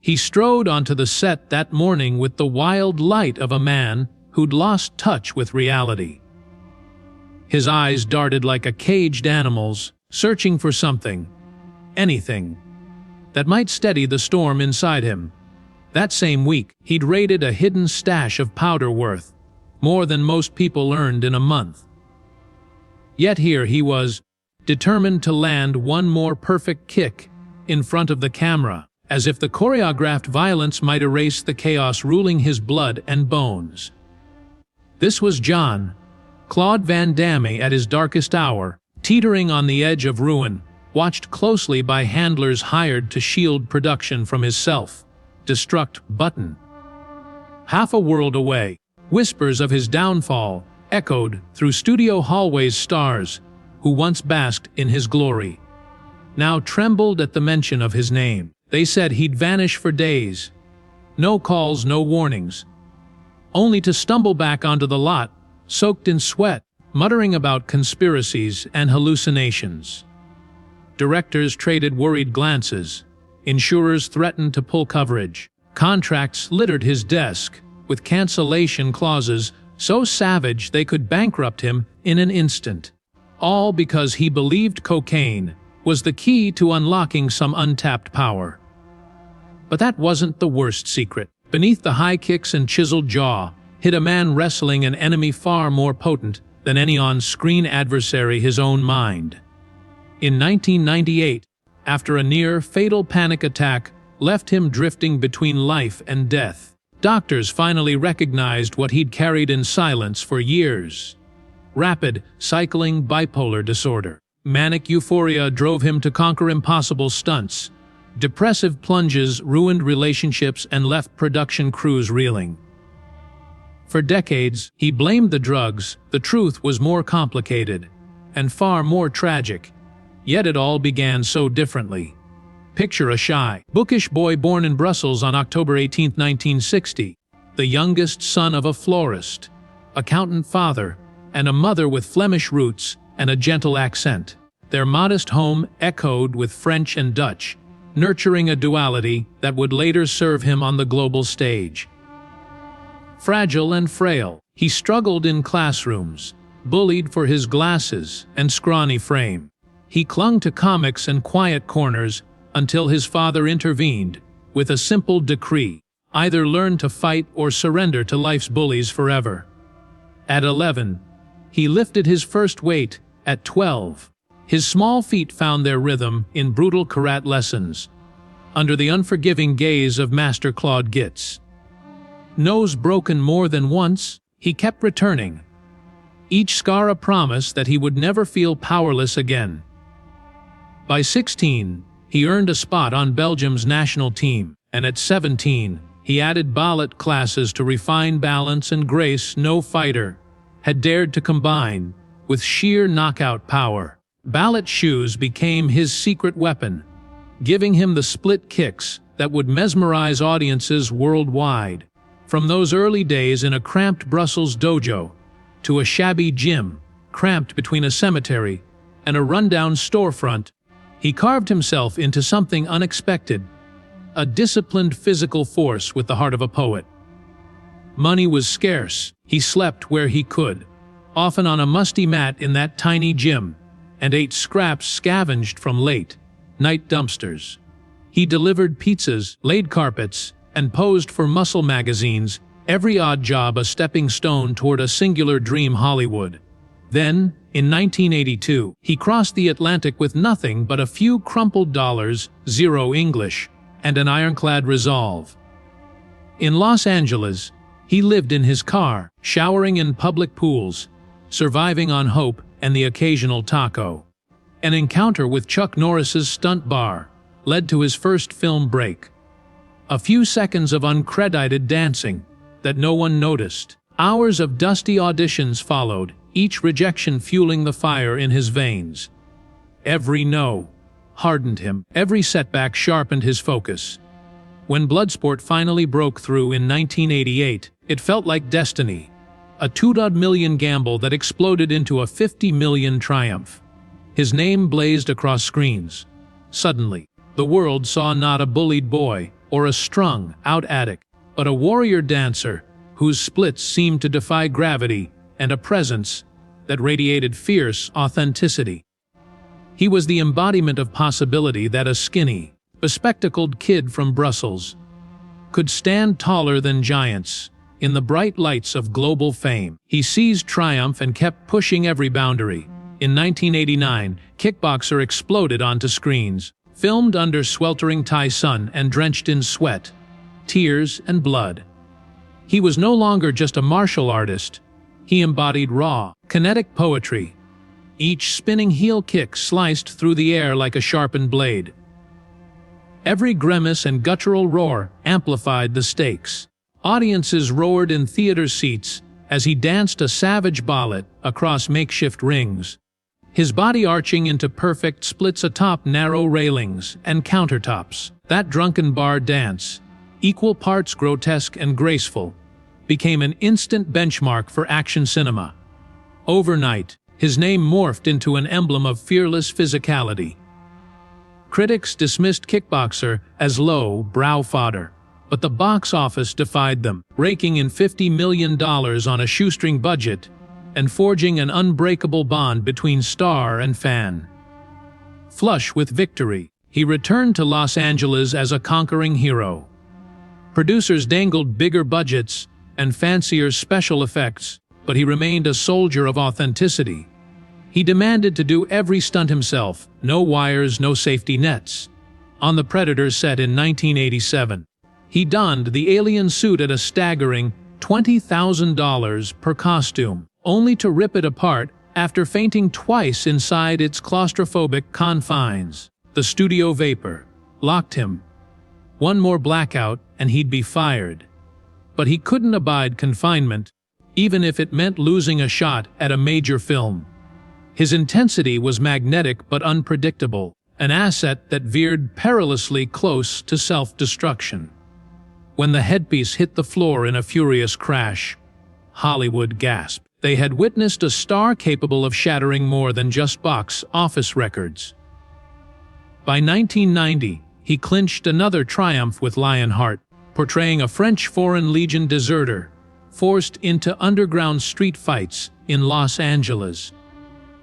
He strode onto the set that morning with the wild light of a man who'd lost touch with reality. His eyes darted like a caged animal's, searching for something, anything, that might steady the storm inside him. That same week, he'd raided a hidden stash of powder worth more than most people earned in a month. Yet here he was, determined to land one more perfect kick in front of the camera, as if the choreographed violence might erase the chaos ruling his blood and bones. This was Jean-Claude Van Damme at his darkest hour, teetering on the edge of ruin, watched closely by handlers hired to shield production from his self-destruct button. Half a world away, whispers of his downfall echoed through studio hallways. Stars, who once basked in his glory, now trembled at the mention of his name. They said he'd vanish for days. No calls, no warnings. Only to stumble back onto the lot, soaked in sweat, muttering about conspiracies and hallucinations. Directors traded worried glances. Insurers threatened to pull coverage. Contracts littered his desk with cancellation clauses so savage they could bankrupt him in an instant. All because he believed cocaine was the key to unlocking some untapped power. But that wasn't the worst secret. Beneath the high kicks and chiseled jaw hid a man wrestling an enemy far more potent than any on-screen adversary, his own mind. In 1998, after a near-fatal panic attack left him drifting between life and death, doctors finally recognized what he'd carried in silence for years. Rapid, cycling bipolar disorder. Manic euphoria drove him to conquer impossible stunts. Depressive plunges ruined relationships and left production crews reeling. For decades, he blamed the drugs. The truth was more complicated and far more tragic. Yet it all began so differently. Picture a shy, bookish boy born in Brussels on October 18, 1960, the youngest son of a florist, accountant father, and a mother with Flemish roots and a gentle accent. Their modest home echoed with French and Dutch, nurturing a duality that would later serve him on the global stage. Fragile and frail, he struggled in classrooms, bullied for his glasses and scrawny frame. He clung to comics and quiet corners until his father intervened with a simple decree: either learn to fight or surrender to life's bullies forever. At 11, he lifted his first weight. At 12, his small feet found their rhythm in brutal karate lessons, under the unforgiving gaze of Master Claude Gitz. Nose broken more than once, he kept returning, each scar a promise that he would never feel powerless again. By 16, he earned a spot on Belgium's national team, and at 17, he added ballet classes to refine balance and grace no fighter had dared to combine with sheer knockout power. Ballet shoes became his secret weapon, giving him the split kicks that would mesmerize audiences worldwide. From those early days in a cramped Brussels dojo to a shabby gym cramped between a cemetery and a rundown storefront, he carved himself into something unexpected, a disciplined physical force with the heart of a poet. Money was scarce. He slept where he could, often on a musty mat in that tiny gym, and ate scraps scavenged from late-night dumpsters. He delivered pizzas, laid carpets, and posed for muscle magazines, every odd job a stepping stone toward a singular dream: Hollywood. Then, in 1982, he crossed the Atlantic with nothing but a few crumpled dollars, zero English, and an ironclad resolve. In Los Angeles, he lived in his car, showering in public pools, surviving on hope and the occasional taco. An encounter with Chuck Norris's stunt bar led to his first film break. A few seconds of uncredited dancing that no one noticed. Hours of dusty auditions followed, each rejection fueling the fire in his veins. Every no hardened him, every setback sharpened his focus. When Bloodsport finally broke through in 1988, it felt like destiny, a $2 million gamble that exploded into a $50 million triumph. His name blazed across screens. Suddenly, the world saw not a bullied boy, or a strung-out addict, but a warrior dancer whose splits seemed to defy gravity and a presence that radiated fierce authenticity. He was the embodiment of possibility that a skinny, bespectacled kid from Brussels could stand taller than giants in the bright lights of global fame. He seized triumph and kept pushing every boundary. In 1989, Kickboxer exploded onto screens, filmed under sweltering Thai sun and drenched in sweat, tears, and blood. He was no longer just a martial artist. He embodied raw, kinetic poetry. Each spinning heel kick sliced through the air like a sharpened blade. Every grimace and guttural roar amplified the stakes. Audiences roared in theater seats as he danced a savage ballet across makeshift rings, his body arching into perfect splits atop narrow railings and countertops. That drunken bar dance, equal parts grotesque and graceful, became an instant benchmark for action cinema. Overnight, his name morphed into an emblem of fearless physicality. Critics dismissed Kickboxer as low-brow fodder, but the box office defied them, raking in $50 million on a shoestring budget and forging an unbreakable bond between star and fan. Flush with victory, he returned to Los Angeles as a conquering hero. Producers dangled bigger budgets and fancier special effects, but he remained a soldier of authenticity. He demanded to do every stunt himself, no wires, no safety nets. On The Predator set in 1987, he donned the alien suit at a staggering $20,000 per costume, only to rip it apart after fainting twice inside its claustrophobic confines. The studio vapor locked him. One more blackout and he'd be fired. But he couldn't abide confinement, even if it meant losing a shot at a major film. His intensity was magnetic but unpredictable, an asset that veered perilously close to self-destruction. When the headpiece hit the floor in a furious crash, Hollywood gasped. They had witnessed a star capable of shattering more than just box office records. By 1990, he clinched another triumph with Lionheart, portraying a French Foreign Legion deserter forced into underground street fights in Los Angeles.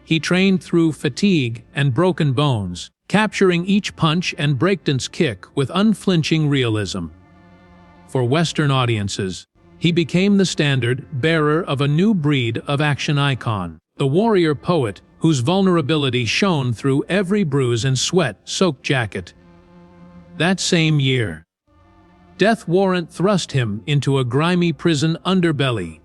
He trained through fatigue and broken bones, capturing each punch and breakdance kick with unflinching realism. For Western audiences, he became the standard bearer of a new breed of action icon, the warrior poet whose vulnerability shone through every bruise and sweat-soaked jacket. That same year, death warrant thrust him into a grimy prison underbelly,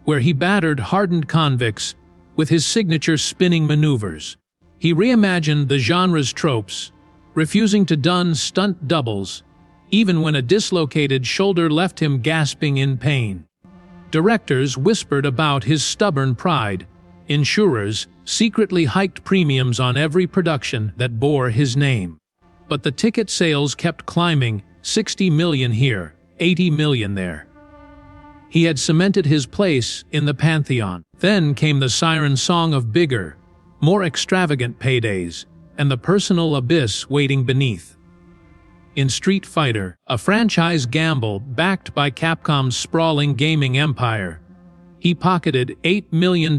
where he battered hardened convicts with his signature spinning maneuvers. He reimagined the genre's tropes, refusing to dun stunt doubles, even when a dislocated shoulder left him gasping in pain. Directors whispered about his stubborn pride. Insurers secretly hiked premiums on every production that bore his name. But the ticket sales kept climbing, 60 million here, 80 million there. He had cemented his place in the pantheon. Then came the siren song of bigger, more extravagant paydays, and the personal abyss waiting beneath. In Street Fighter, a franchise gamble backed by Capcom's sprawling gaming empire, he pocketed $8 million,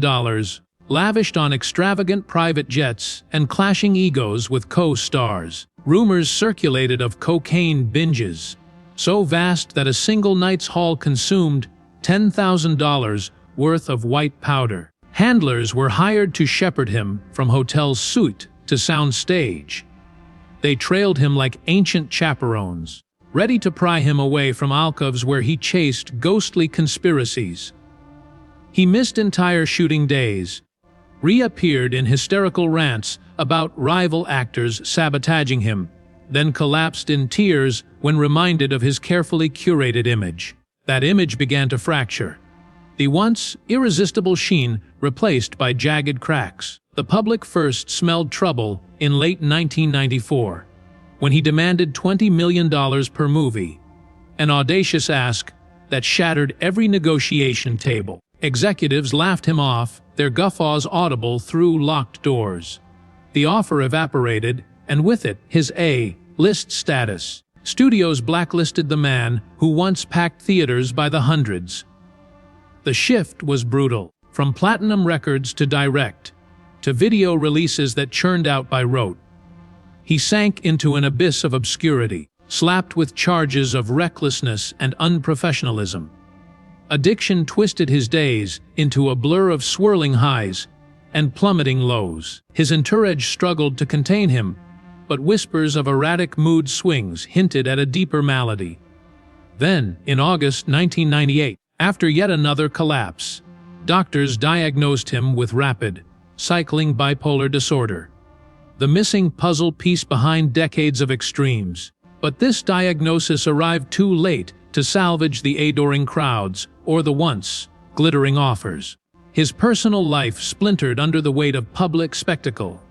lavished on extravagant private jets and clashing egos with co-stars. Rumors circulated of cocaine binges, so vast that a single night's haul consumed $10,000 worth of white powder. Handlers were hired to shepherd him from hotel suite to sound stage. They trailed him like ancient chaperones, ready to pry him away from alcoves where he chased ghostly conspiracies. He missed entire shooting days, reappeared in hysterical rants about rival actors sabotaging him, then collapsed in tears when reminded of his carefully curated image. That image began to fracture, the once irresistible sheen replaced by jagged cracks. The public first smelled trouble in late 1994, when he demanded $20 million per movie, an audacious ask that shattered every negotiation table. Executives laughed him off, their guffaws audible through locked doors. The offer evaporated, and with it, his A-list status. Studios blacklisted the man who once packed theaters by the hundreds. The shift was brutal, from platinum records to direct, to video releases that churned out by rote. He sank into an abyss of obscurity, slapped with charges of recklessness and unprofessionalism. Addiction twisted his days into a blur of swirling highs and plummeting lows. His entourage struggled to contain him, but whispers of erratic mood swings hinted at a deeper malady. Then, in August 1998, after yet another collapse, doctors diagnosed him with rapid, cycling bipolar disorder, the missing puzzle piece behind decades of extremes. But this diagnosis arrived too late to salvage the adoring crowds or the once glittering offers. His personal life splintered under the weight of public spectacle.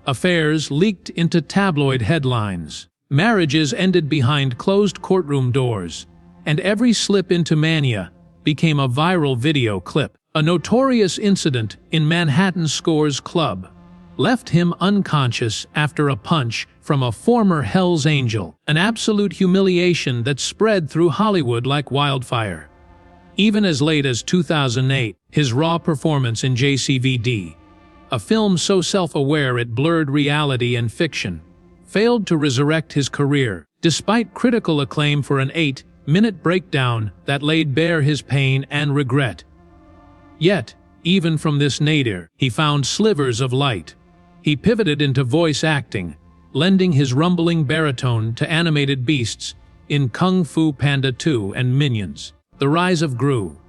Affairs leaked into tabloid headlines. Marriages ended behind closed courtroom doors, and every slip into mania became a viral video clip. A notorious incident in Manhattan's Scores Club left him unconscious after a punch from a former Hell's Angel, an absolute humiliation that spread through Hollywood like wildfire. Even as late as 2008, his raw performance in JCVD, a film so self-aware it blurred reality and fiction, failed to resurrect his career, despite critical acclaim for an 8-minute breakdown that laid bare his pain and regret. Yet, even from this nadir, he found slivers of light. He pivoted into voice acting, lending his rumbling baritone to animated beasts in Kung Fu Panda 2 and Minions: The Rise of Gru.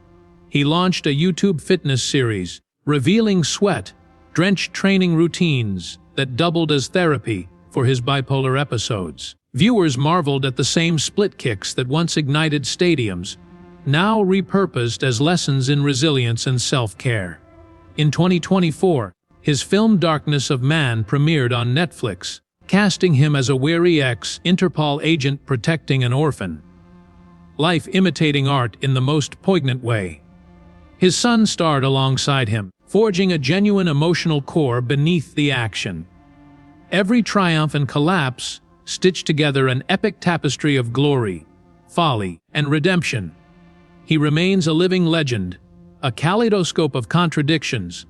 He launched a YouTube fitness series, revealing sweat-drenched training routines that doubled as therapy for his bipolar episodes. Viewers marveled at the same split kicks that once ignited stadiums, now repurposed as lessons in resilience and self-care. In 2024, his film Darkness of Man premiered on Netflix, casting him as a wary ex-Interpol agent protecting an orphan. Life imitating art in the most poignant way. His son starred alongside him, forging a genuine emotional core beneath the action. Every triumph and collapse stitched together an epic tapestry of glory, folly, and redemption. He remains a living legend, a kaleidoscope of contradictions,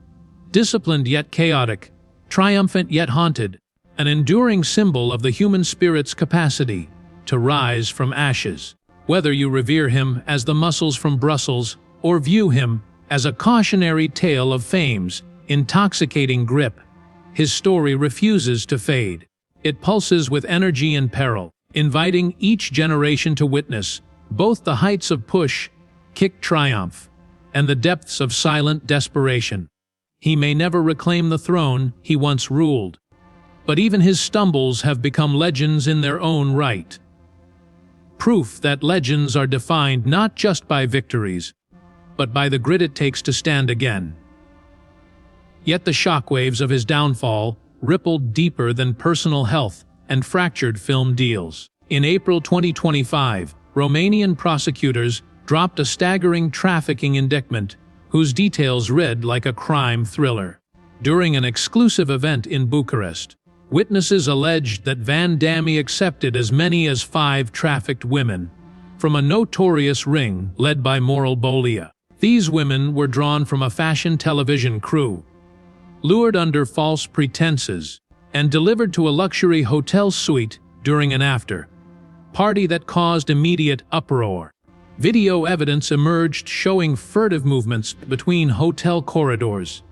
disciplined yet chaotic, triumphant yet haunted, an enduring symbol of the human spirit's capacity to rise from ashes. Whether you revere him as the muscles from Brussels or view him as a cautionary tale of fame's intoxicating grip, his story refuses to fade. It pulses with energy and peril, inviting each generation to witness both the heights of push-kick triumph and the depths of silent desperation. He may never reclaim the throne he once ruled, but even his stumbles have become legends in their own right. Proof that legends are defined not just by victories, but by the grit it takes to stand again. Yet the shockwaves of his downfall rippled deeper than personal health and fractured film deals. In April 2025, Romanian prosecutors dropped a staggering trafficking indictment whose details read like a crime thriller. During an exclusive event in Bucharest, witnesses alleged that Van Damme accepted as many as 5 trafficked women from a notorious ring led by Moral Bolia. These women were drawn from a fashion television crew, lured under false pretenses, and delivered to a luxury hotel suite during an after-party that caused immediate uproar. Video evidence emerged showing furtive movements between hotel corridors,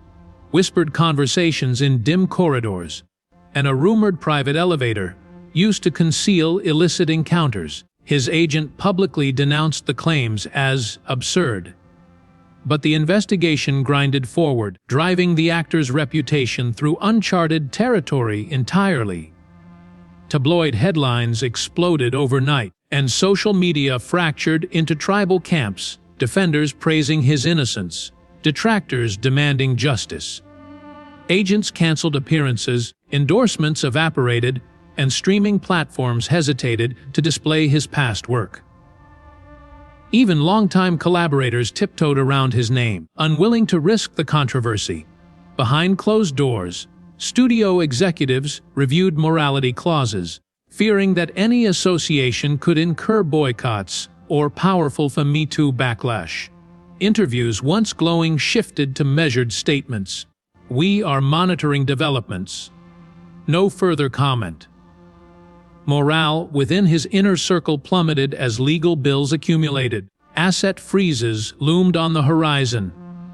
whispered conversations in dim corridors, and a rumored private elevator used to conceal illicit encounters. His agent publicly denounced the claims as absurd. But the investigation grinded forward, driving the actor's reputation through uncharted territory entirely. Tabloid headlines exploded overnight, and social media fractured into tribal camps, defenders praising his innocence, detractors demanding justice. Agents canceled appearances, endorsements evaporated, and streaming platforms hesitated to display his past work. Even longtime collaborators tiptoed around his name, unwilling to risk the controversy. Behind closed doors, studio executives reviewed morality clauses, fearing that any association could incur boycotts or powerful Me Too backlash. Interviews once glowing shifted to measured statements. "We are monitoring developments. No further comment." Morale within his inner circle plummeted as legal bills accumulated. Asset freezes loomed on the horizon,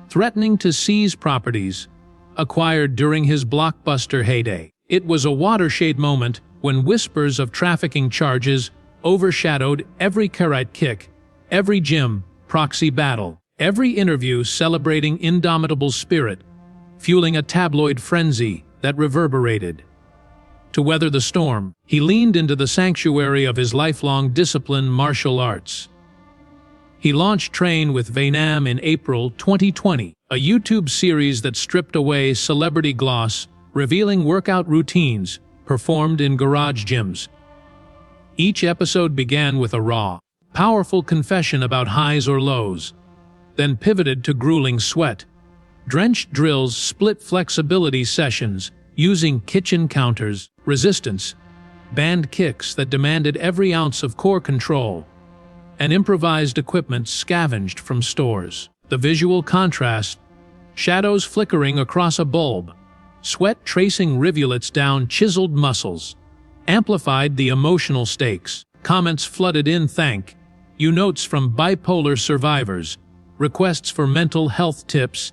threatening to seize properties acquired during his blockbuster heyday. It was a watershed moment when whispers of trafficking charges overshadowed every karate kick, every gym proxy battle, every interview celebrating indomitable spirit, fueling a tabloid frenzy that reverberated. To weather the storm, he leaned into the sanctuary of his lifelong discipline, martial arts. He launched Train with Van Damme in April 2020, a YouTube series that stripped away celebrity gloss, revealing workout routines performed in garage gyms. Each episode began with a raw, powerful confession about highs or lows, then pivoted to grueling sweat, drenched drills, split flexibility sessions, using kitchen counters, resistance, band kicks that demanded every ounce of core control, and improvised equipment scavenged from stores. The visual contrast, shadows flickering across a bulb, sweat tracing rivulets down chiseled muscles, amplified the emotional stakes. Comments flooded in, thank you notes from bipolar survivors, requests for mental health tips,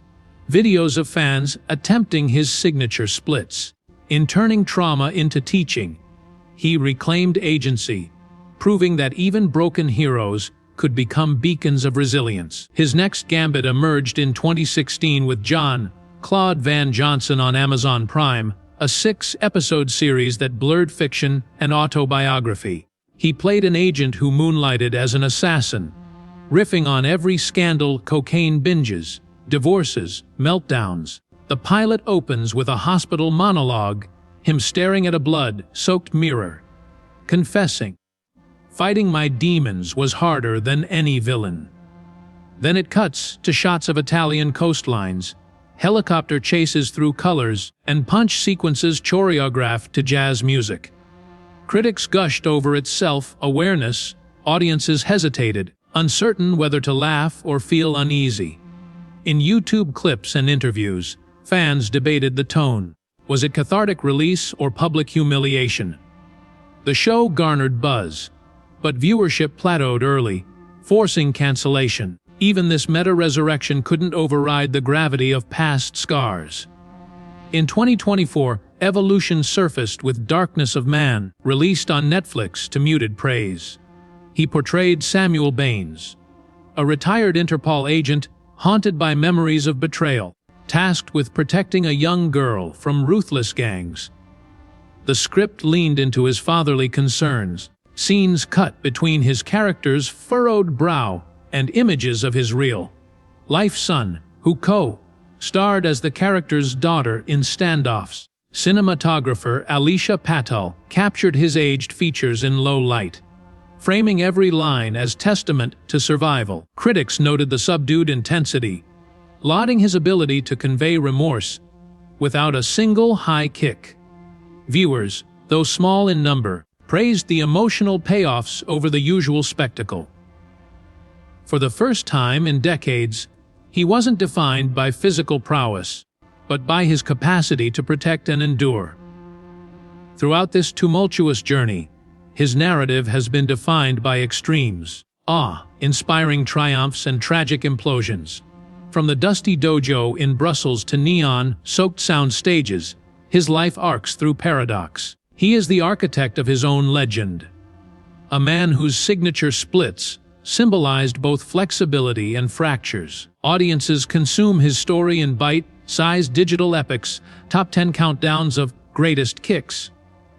videos of fans attempting his signature splits. In turning trauma into teaching, he reclaimed agency, proving that even broken heroes could become beacons of resilience. His next gambit emerged in 2016 with Jean-Claude Van Damme on Amazon Prime, a 6-episode series that blurred fiction and autobiography. He played an agent who moonlighted as an assassin, riffing on every scandal, cocaine binges, divorces, meltdowns. The pilot opens with a hospital monologue, him staring at a blood-soaked mirror, confessing, "Fighting my demons was harder than any villain." Then it cuts to shots of Italian coastlines, helicopter chases through colors, and punch sequences choreographed to jazz music. Critics gushed over its self-awareness, audiences hesitated, uncertain whether to laugh or feel uneasy. In YouTube clips and interviews, fans debated the tone. Was it cathartic release or public humiliation? The show garnered buzz, but viewership plateaued early, forcing cancellation. Even this meta-resurrection couldn't override the gravity of past scars. In 2024, Evolution surfaced with Darkness of Man, released on Netflix to muted praise. He portrayed Samuel Baines, a retired Interpol agent haunted by memories of betrayal, tasked with protecting a young girl from ruthless gangs. The script leaned into his fatherly concerns, scenes cut between his character's furrowed brow and images of his real-life son, who co-starred as the character's daughter in standoffs. Cinematographer Alicia Patel captured his aged features in low light, framing every line as testament to survival. Critics noted the subdued intensity, lauding his ability to convey remorse without a single high kick. Viewers, though small in number, praised the emotional payoffs over the usual spectacle. For the first time in decades, he wasn't defined by physical prowess, but by his capacity to protect and endure. Throughout this tumultuous journey, his narrative has been defined by extremes, awe-inspiring triumphs and tragic implosions. From the dusty dojo in Brussels to neon-soaked sound stages, his life arcs through paradox. He is the architect of his own legend, a man whose signature splits symbolized both flexibility and fractures. Audiences consume his story in bite-sized digital epics, top 10 countdowns of greatest kicks,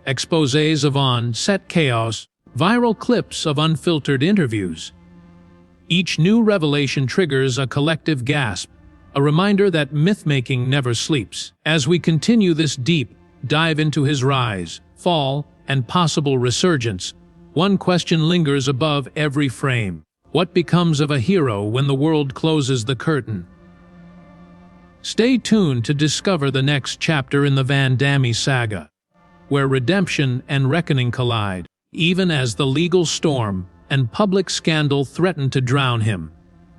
exposés of on-set chaos, viral clips of unfiltered interviews. Each new revelation triggers a collective gasp, a reminder that myth-making never sleeps. As we continue this deep dive into his rise, fall, and possible resurgence, one question lingers above every frame. What becomes of a hero when the world closes the curtain? Stay tuned to discover the next chapter in the Van Damme saga, where redemption and reckoning collide, even as the legal storm and public scandal threatened to drown him.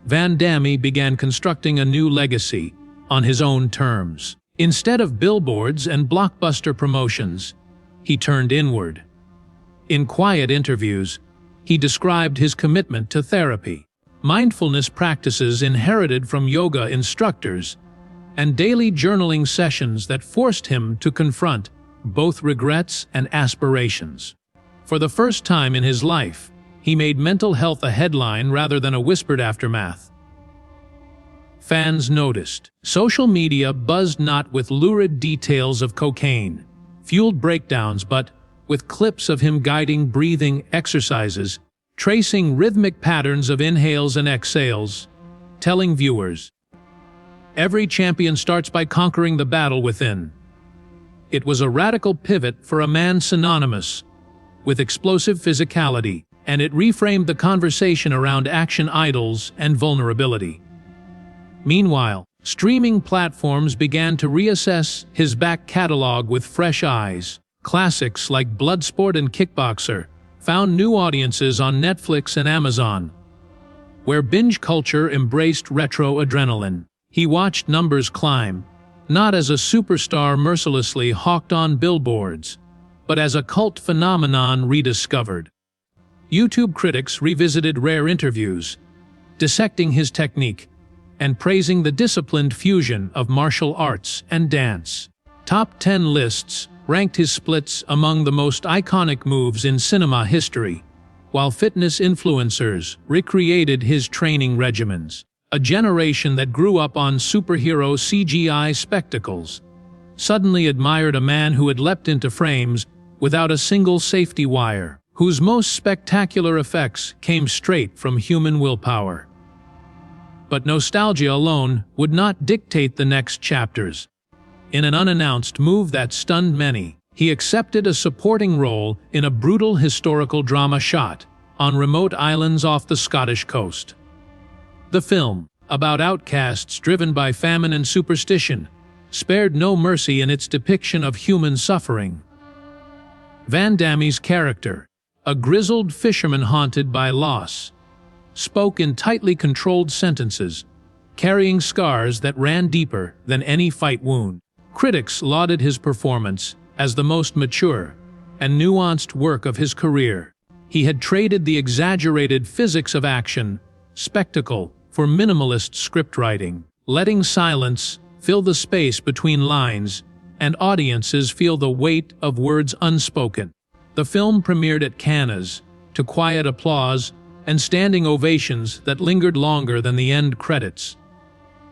Van Damme began constructing a new legacy on his own terms. Instead of billboards and blockbuster promotions, he turned inward. In quiet interviews, he described his commitment to therapy, mindfulness practices inherited from yoga instructors, and daily journaling sessions that forced him to confront both regrets and aspirations. For the first time in his life, he made mental health a headline rather than a whispered aftermath. Fans noticed. Social media buzzed not with lurid details of cocaine-fueled breakdowns, but with clips of him guiding breathing exercises, tracing rhythmic patterns of inhales and exhales, telling viewers, "Every champion starts by conquering the battle within." It was a radical pivot for a man synonymous with explosive physicality, and it reframed the conversation around action idols and vulnerability. Meanwhile, streaming platforms began to reassess his back catalog with fresh eyes. Classics like Bloodsport and Kickboxer found new audiences on Netflix and Amazon. Where binge culture embraced retro adrenaline, he watched numbers climb, not as a superstar mercilessly hawked on billboards, but as a cult phenomenon rediscovered. YouTube critics revisited rare interviews, dissecting his technique and praising the disciplined fusion of martial arts and dance. Top 10 lists ranked his splits among the most iconic moves in cinema history, while fitness influencers recreated his training regimens. A generation that grew up on superhero CGI spectacles suddenly admired a man who had leapt into frames without a single safety wire, whose most spectacular effects came straight from human willpower. But nostalgia alone would not dictate the next chapters. In an unannounced move that stunned many, he accepted a supporting role in a brutal historical drama shot on remote islands off the Scottish coast. The film, about outcasts driven by famine and superstition, spared no mercy in its depiction of human suffering. Van Damme's character, a grizzled fisherman haunted by loss, spoke in tightly controlled sentences, carrying scars that ran deeper than any fight wound. Critics lauded his performance as the most mature and nuanced work of his career. He had traded the exaggerated physics of action, spectacle, for minimalist scriptwriting, letting silence fill the space between lines and audiences feel the weight of words unspoken. The film premiered at Cannes to quiet applause and standing ovations that lingered longer than the end credits.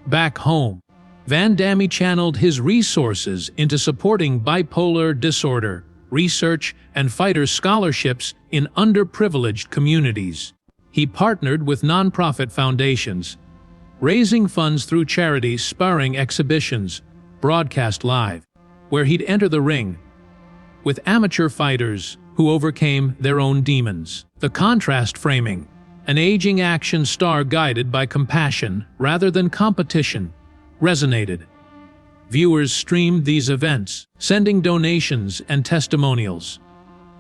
Back home, Van Damme channeled his resources into supporting bipolar disorder research and fighter scholarships in underprivileged communities. He partnered with nonprofit foundations, raising funds through charities, sparring exhibitions, broadcast live, where he'd enter the ring with amateur fighters who overcame their own demons. The contrast framing, an aging action star guided by compassion rather than competition, resonated. Viewers streamed these events, sending donations and testimonials.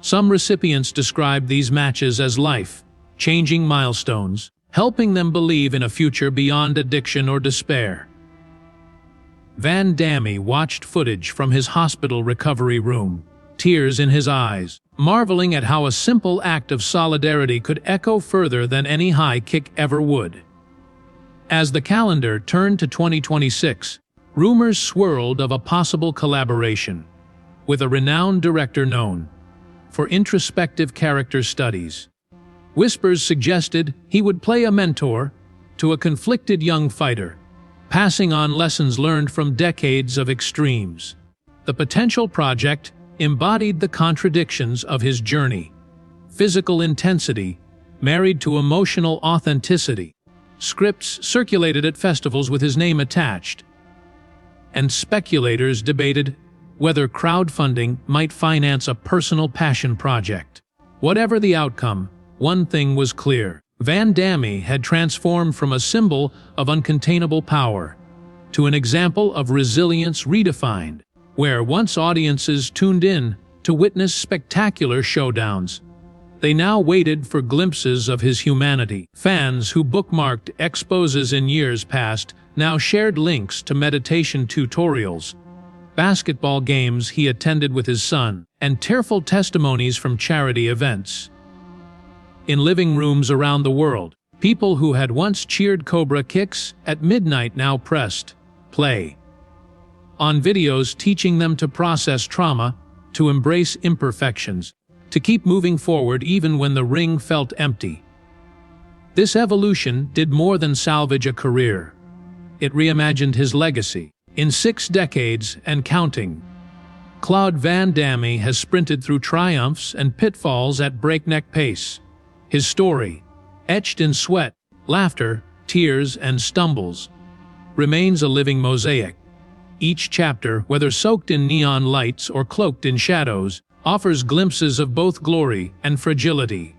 Some recipients described these matches as life-changing milestones, helping them believe in a future beyond addiction or despair. Van Damme watched footage from his hospital recovery room, tears in his eyes, marveling at how a simple act of solidarity could echo further than any high kick ever would. As the calendar turned to 2026, rumors swirled of a possible collaboration with a renowned director known for introspective character studies. Whispers suggested he would play a mentor to a conflicted young fighter, passing on lessons learned from decades of extremes. The potential project embodied the contradictions of his journey: physical intensity married to emotional authenticity. Scripts circulated at festivals with his name attached, and speculators debated whether crowdfunding might finance a personal passion project. Whatever the outcome, one thing was clear: Van Damme had transformed from a symbol of uncontainable power to an example of resilience redefined. Where once audiences tuned in to witness spectacular showdowns. They now waited for glimpses of his humanity. Fans who bookmarked exposes in years past now shared links to meditation tutorials, basketball games he attended with his son, and tearful testimonies from charity events. In living rooms around the world, people who had once cheered Cobra kicks at midnight now pressed play on videos teaching them to process trauma, to embrace imperfections, to keep moving forward even when the ring felt empty. This evolution did more than salvage a career. It reimagined his legacy. In 6 decades and counting, Claude Van Damme has sprinted through triumphs and pitfalls at breakneck pace. His story, etched in sweat, laughter, tears, and stumbles, remains a living mosaic. Each chapter, whether soaked in neon lights or cloaked in shadows, offers glimpses of both glory and fragility.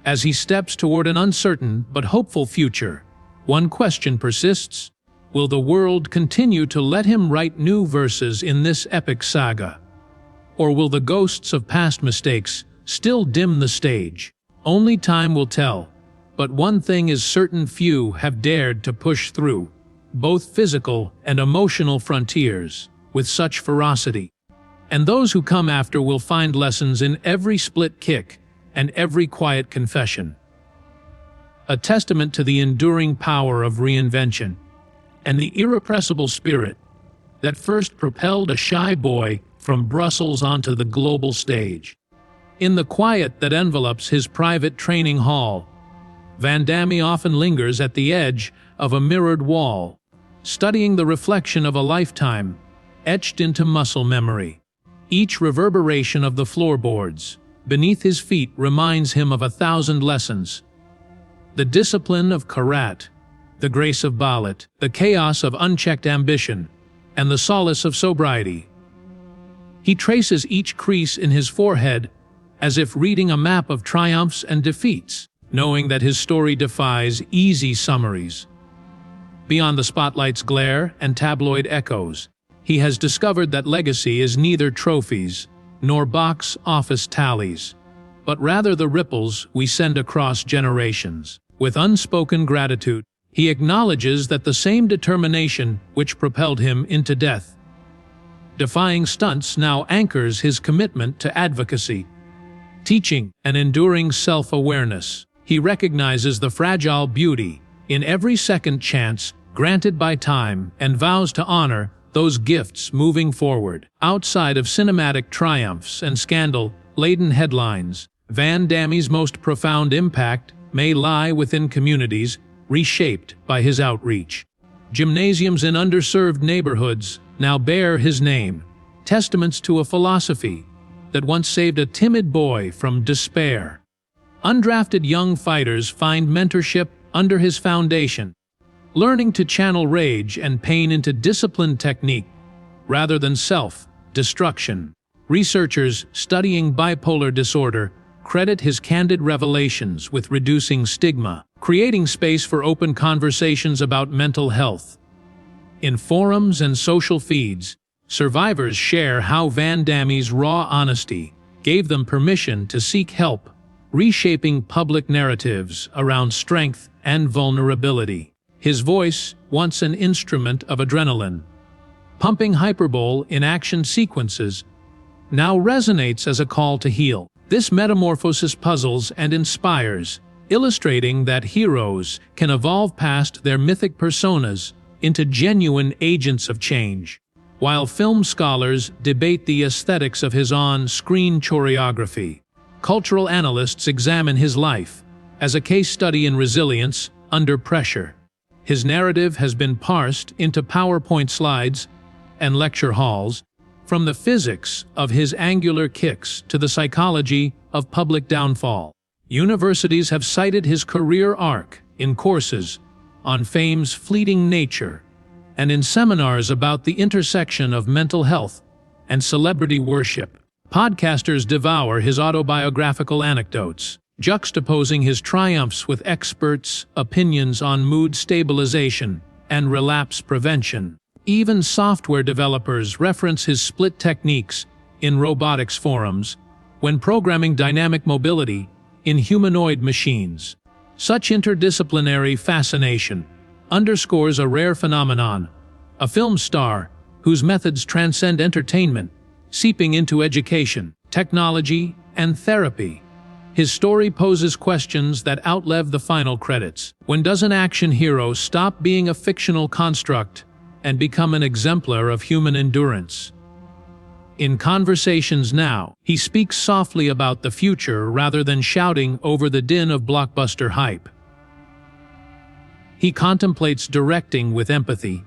As he steps toward an uncertain but hopeful future, one question persists: will the world continue to let him write new verses in this epic saga? Or will the ghosts of past mistakes still dim the stage? Only time will tell, but one thing is certain: few have dared to push through both physical and emotional frontiers with such ferocity. And those who come after will find lessons in every split kick and every quiet confession. A testament to the enduring power of reinvention and the irrepressible spirit that first propelled a shy boy from Brussels onto the global stage. In the quiet that envelops his private training hall, Van Damme often lingers at the edge of a mirrored wall, studying the reflection of a lifetime etched into muscle memory. Each reverberation of the floorboards beneath his feet reminds him of 1,000 lessons. The discipline of karat, the grace of ballet, the chaos of unchecked ambition, and the solace of sobriety. He traces each crease in his forehead as if reading a map of triumphs and defeats, knowing that his story defies easy summaries. Beyond the spotlight's glare and tabloid echoes, he has discovered that legacy is neither trophies nor box office tallies, but rather the ripples we send across generations. With unspoken gratitude, he acknowledges that the same determination which propelled him into death, defying stunts, now anchors his commitment to advocacy, teaching, and enduring self-awareness. He recognizes the fragile beauty in every second chance granted by time and vows to honor those gifts moving forward. Outside of cinematic triumphs and scandal-laden headlines, Van Damme's most profound impact may lie within communities reshaped by his outreach. Gymnasiums in underserved neighborhoods now bear his name, testaments to a philosophy that once saved a timid boy from despair. Undrafted young fighters find mentorship under his foundation, learning to channel rage and pain into disciplined technique rather than self-destruction. Researchers studying bipolar disorder credit his candid revelations with reducing stigma, creating space for open conversations about mental health. In forums and social feeds, survivors share how Van Damme's raw honesty gave them permission to seek help, reshaping public narratives around strength and vulnerability. His voice, once an instrument of adrenaline, pumping hyperbole in action sequences, now resonates as a call to heal. This metamorphosis puzzles and inspires, illustrating that heroes can evolve past their mythic personas into genuine agents of change. While film scholars debate the aesthetics of his on-screen choreography, cultural analysts examine his life as a case study in resilience under pressure. His narrative has been parsed into PowerPoint slides and lecture halls, from the physics of his angular kicks to the psychology of public downfall. Universities have cited his career arc in courses on fame's fleeting nature and in seminars about the intersection of mental health and celebrity worship. Podcasters devour his autobiographical anecdotes, juxtaposing his triumphs with experts' opinions on mood stabilization and relapse prevention. Even software developers reference his split techniques in robotics forums, when programming dynamic mobility in humanoid machines. Such interdisciplinary fascination underscores a rare phenomenon, a film star whose methods transcend entertainment, seeping into education, technology, and therapy. His story poses questions that outlive the final credits. When does an action hero stop being a fictional construct and become an exemplar of human endurance? In Conversations Now, he speaks softly about the future rather than shouting over the din of blockbuster hype. He contemplates directing with empathy,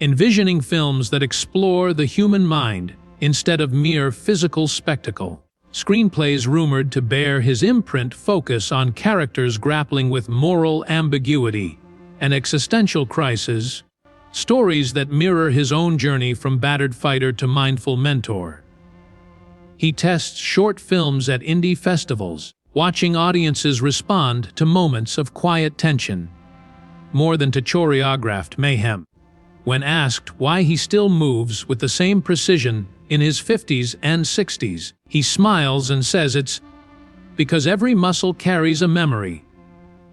envisioning films that explore the human mind instead of mere physical spectacle. Screenplays rumored to bear his imprint focus on characters grappling with moral ambiguity and existential crises, stories that mirror his own journey from battered fighter to mindful mentor. He tests short films at indie festivals, watching audiences respond to moments of quiet tension, more than to choreographed mayhem. When asked why he still moves with the same precision in his 50s and 60s, he smiles and says it's because every muscle carries a memory,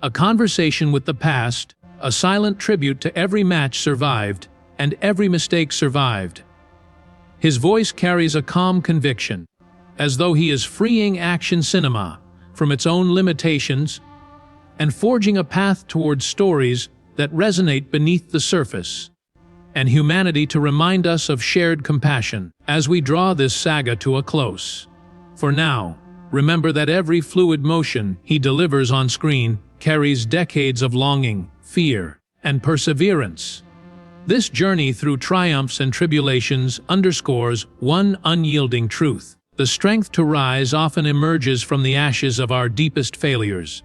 a conversation with the past, a silent tribute to every match survived and every mistake survived. His voice carries a calm conviction, as though he is freeing action cinema from its own limitations and forging a path towards stories that resonate beneath the surface, and humanity to remind us of shared compassion as we draw this saga to a close. For now, remember that every fluid motion he delivers on screen carries decades of longing, fear, and perseverance. This journey through triumphs and tribulations underscores one unyielding truth: the strength to rise often emerges from the ashes of our deepest failures.